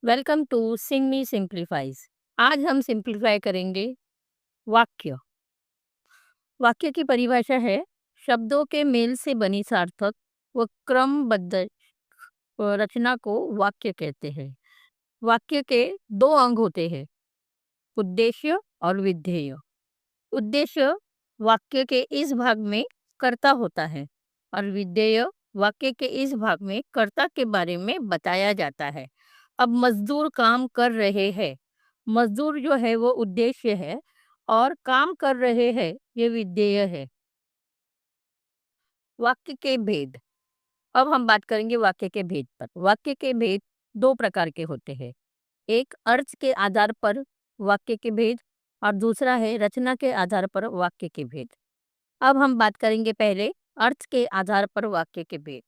Welcome to sing me simplifies. आज हम simplify करेंगे वाक्य। वाक्य की परिभाषा है शब्दों के मेल से बनी सार्थक व क्रमबद्ध रचना को वाक्य कहते हैं। वाक्य के दो अंग होते हैं, उद्देश्य और विधेय। उद्देश्य वाक्य के इस भाग में कर्ता होता है और विधेय वाक्य के इस भाग में कर्ता के बारे में बताया जाता है। अब मजदूर काम कर रहे हैं। मजदूर जो है वो उद्देश्य है और काम कर रहे हैं ये विधेय है। वाक्य के भेद। अब हम बात करेंगे वाक्य के भेद पर। वाक्य के भेद दो प्रकार के होते हैं, एक अर्थ के आधार पर वाक्य के भेद और दूसरा है रचना के आधार पर वाक्य के भेद। अब हम बात करेंगे पहले अर्थ के आधार पर वाक्य के भेद।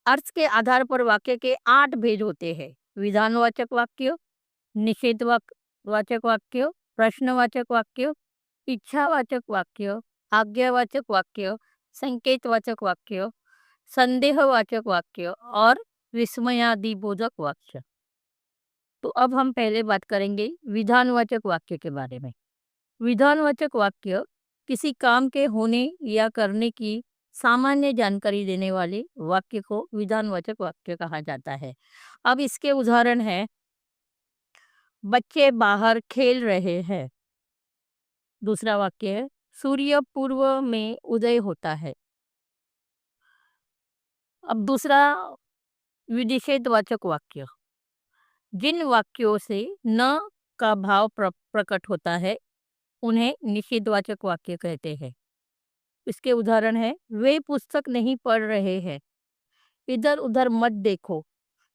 अर्थ के आधार पर वाक्य के 8 भेद होते हैं, विधानवाचक वाक्य, निषेधवाचक वाक्य, प्रश्नवाचक वाक्य, इच्छावाचक वाक्य, आज्ञावाचक वाक्य, संकेतवाचक वाक्य, संदेहवाचक वाक्य और विस्मयादिबोधक वाक्य। तो अब हम पहले बात करेंगे विधानवाचक वाक्य के बारे में। विधानवाचक वाक्य किसी काम के होने या करने की सामान्य जानकारी देने वाले वाक्य को विधानवाचक वाक्य कहा जाता है। अब इसके उदाहरण है, बच्चे बाहर खेल रहे हैं। दूसरा वाक्य है, सूर्य पूर्व में उदय होता है। अब दूसरा विनिषेधवाचक वाक्य, जिन वाक्यों से न का भाव प्रकट होता है उन्हें निषेधवाचक वाक्य कहते हैं। इसके उदाहरण है, वे पुस्तक नहीं पढ़ रहे हैं, इधर उधर मत देखो,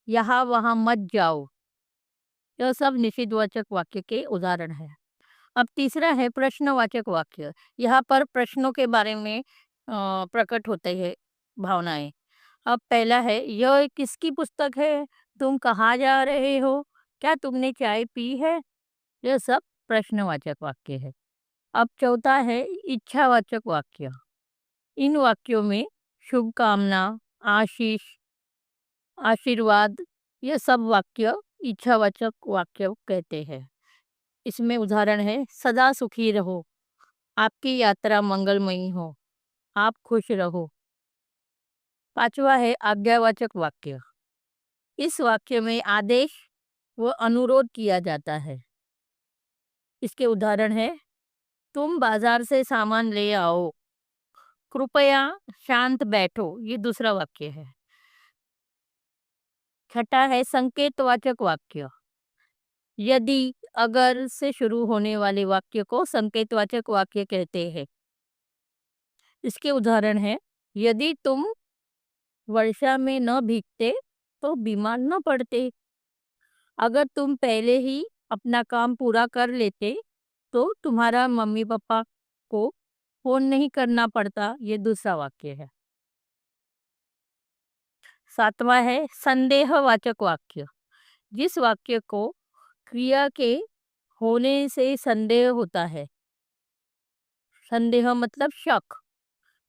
यहाँ वहाँ मत जाओ। यह सब निषेधवाचक वाक्य के उदाहरण है। अब तीसरा है प्रश्नवाचक वाक्य। यहाँ पर प्रश्नों के बारे में प्रकट होते हैं भावनाएं। अब पहला है, यह किसकी पुस्तक है, तुम कहाँ जा रहे हो, क्या तुमने चाय पी है। यह सब प्रश्नवाचक वाक्य है। अब चौथा है इच्छावाचक वाक्य। इन वाक्यों में शुभकामना, आशीष, आशीर्वाद, ये सब वाक्य इच्छावाचक वाक्य कहते हैं। इसमें उदाहरण है, सदा सुखी रहो, आपकी यात्रा मंगलमयी हो, आप खुश रहो। पांचवा है आज्ञावाचक वाक्य। इस वाक्य में आदेश व अनुरोध किया जाता है। इसके उदाहरण है, तुम बाजार से सामान ले आओ, कृपया शांत बैठो। ये दूसरा वाक्य है। छठा है संकेतवाचक वाक्य। यदि, अगर से शुरू होने वाले वाक्य को संकेतवाचक वाक्य कहते हैं। इसके उदाहरण है, यदि तुम वर्षा में न भीगते तो बीमार न पड़ते, अगर तुम पहले ही अपना काम पूरा कर लेते तो तुम्हारा मम्मी पापा को फोन नहीं करना पड़ता। ये दूसरा वाक्य है। सातवां है संदेहवाचक वाक्य। जिस वाक्य को क्रिया के होने से संदेह होता है। संदेह मतलब शक,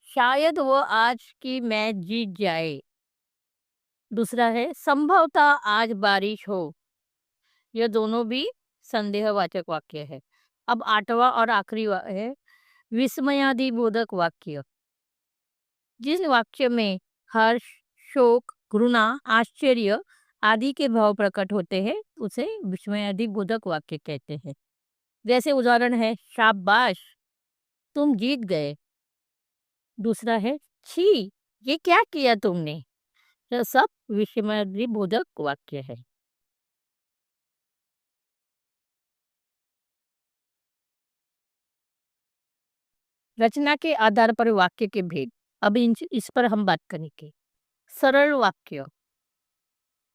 शायद वो आज की मैच जीत जाए। दूसरा है संभवतः आज बारिश हो। यह दोनों भी संदेहवाचक वाक्य है। अब आठवां और आखिरी है विस्मयादिबोधक वाक्य। जिस वाक्य में हर्ष, शोक, घृणा, आश्चर्य आदि के भाव प्रकट होते हैं उसे विस्मयादिबोधक वाक्य कहते हैं। जैसे उदाहरण है, शाबाश, तुम जीत गए। दूसरा है, छी, ये क्या किया तुमने। यह सब विस्मयादिबोधक वाक्य है। रचना के आधार पर वाक्य के भेद। अब इस पर हम बात करेंगे। सरल वाक्य,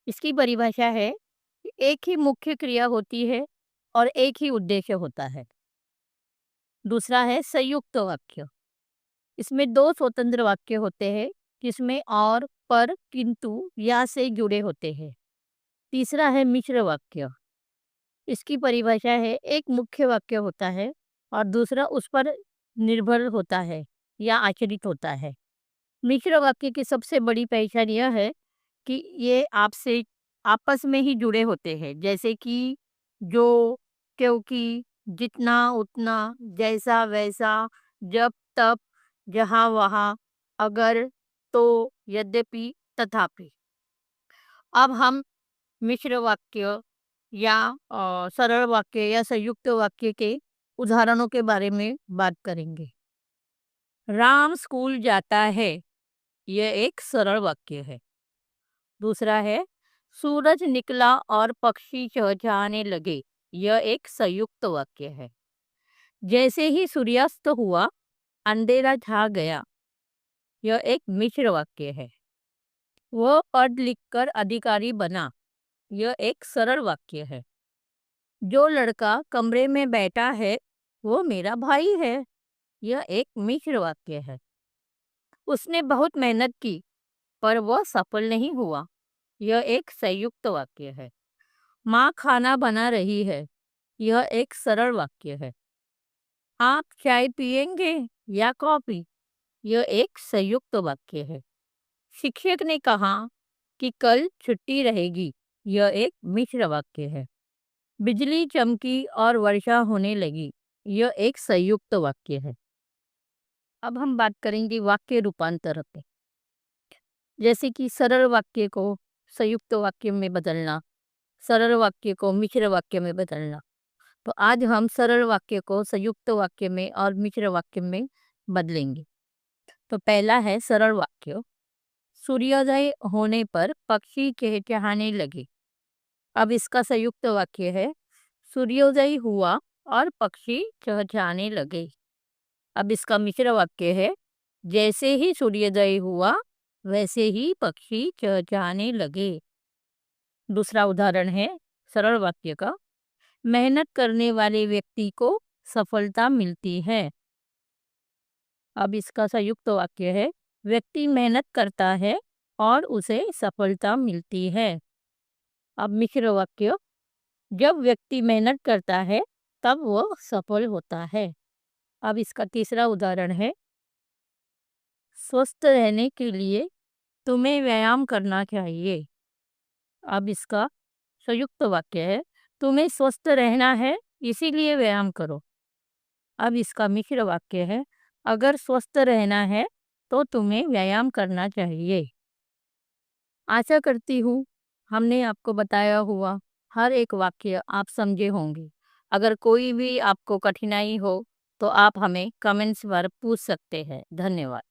इसकी परिभाषा है कि एक ही मुख्य क्रिया होती है और एक ही उद्देश्य होता है। दूसरा है संयुक्त वाक्य। इसमें दो स्वतंत्र वाक्य होते हैं जिसमें और, पर, किंतु, या से जुड़े होते हैं। तीसरा है मिश्र वाक्य। इसकी परिभाषा है, एक मुख्य वाक्य होता है और दूसरा उस पर निर्भर होता है या आश्रित होता है। मिश्र वाक्य की सबसे बड़ी पहचान यह है कि ये आपसे आपस में ही जुड़े होते हैं, जैसे कि जो, क्योंकि, जितना उतना, जैसा वैसा, जब तब, जहाँ वहाँ, अगर, तो, यद्यपि, तथापि। अब हम मिश्र वाक्य या सरल वाक्य या संयुक्त वाक्य के उदाहरणों के बारे में बात करेंगे। राम स्कूल जाता है, यह एक सरल वाक्य है। दूसरा है, सूरज निकला और पक्षी चहचहाने लगे, यह एक संयुक्त वाक्य है। जैसे ही सूर्यास्त हुआ, अंधेरा छा गया, यह एक मिश्र वाक्य है। वह पढ़ लिखकर अधिकारी बना, यह एक सरल वाक्य है। जो लड़का कमरे में बैठा है, वो मेरा भाई है, यह एक मिश्र वाक्य है। उसने बहुत मेहनत की, पर वह सफल नहीं हुआ, यह एक संयुक्त वाक्य है। माँ खाना बना रही है, यह एक सरल वाक्य है। आप चाय पिएंगे या कॉफी, यह एक संयुक्त वाक्य है। शिक्षक ने कहा कि कल छुट्टी रहेगी, यह एक मिश्र वाक्य है। बिजली चमकी और वर्षा होने लगी, यह एक संयुक्त वाक्य है। अब हम बात करेंगे वाक्य रूपांतर पे, जैसे कि सरल वाक्य को संयुक्त वाक्य में बदलना, सरल वाक्य को मिश्र वाक्य में बदलना। तो आज हम सरल वाक्य को संयुक्त वाक्य में और मिश्र वाक्य में बदलेंगे। तो पहला है सरल वाक्य, सूर्योदय होने पर पक्षी चहचहाने लगे। अब इसका संयुक्त वाक्य है, सूर्योदय हुआ और पक्षी चहचहाने लगे। अब इसका मिश्र वाक्य है, जैसे ही सूर्योदय हुआ वैसे ही पक्षी चहचहाने लगे। दूसरा उदाहरण है सरल वाक्य का, मेहनत करने वाले व्यक्ति को सफलता मिलती है। अब इसका संयुक्त वाक्य है, व्यक्ति मेहनत करता है और उसे सफलता मिलती है। अब मिश्र वाक्य, जब व्यक्ति मेहनत करता है तब वह सफल होता है। अब इसका तीसरा उदाहरण है, स्वस्थ रहने के लिए तुम्हें व्यायाम करना चाहिए। अब इसका संयुक्त वाक्य है, तुम्हें स्वस्थ रहना है इसीलिए व्यायाम करो। अब इसका मिश्र वाक्य है, अगर स्वस्थ रहना है तो तुम्हें व्यायाम करना चाहिए। आशा करती हूँ हमने आपको बताया हुआ हर एक वाक्य आप समझे होंगे। अगर कोई भी आपको कठिनाई हो तो आप हमें कमेंट्स पर पूछ सकते हैं। धन्यवाद।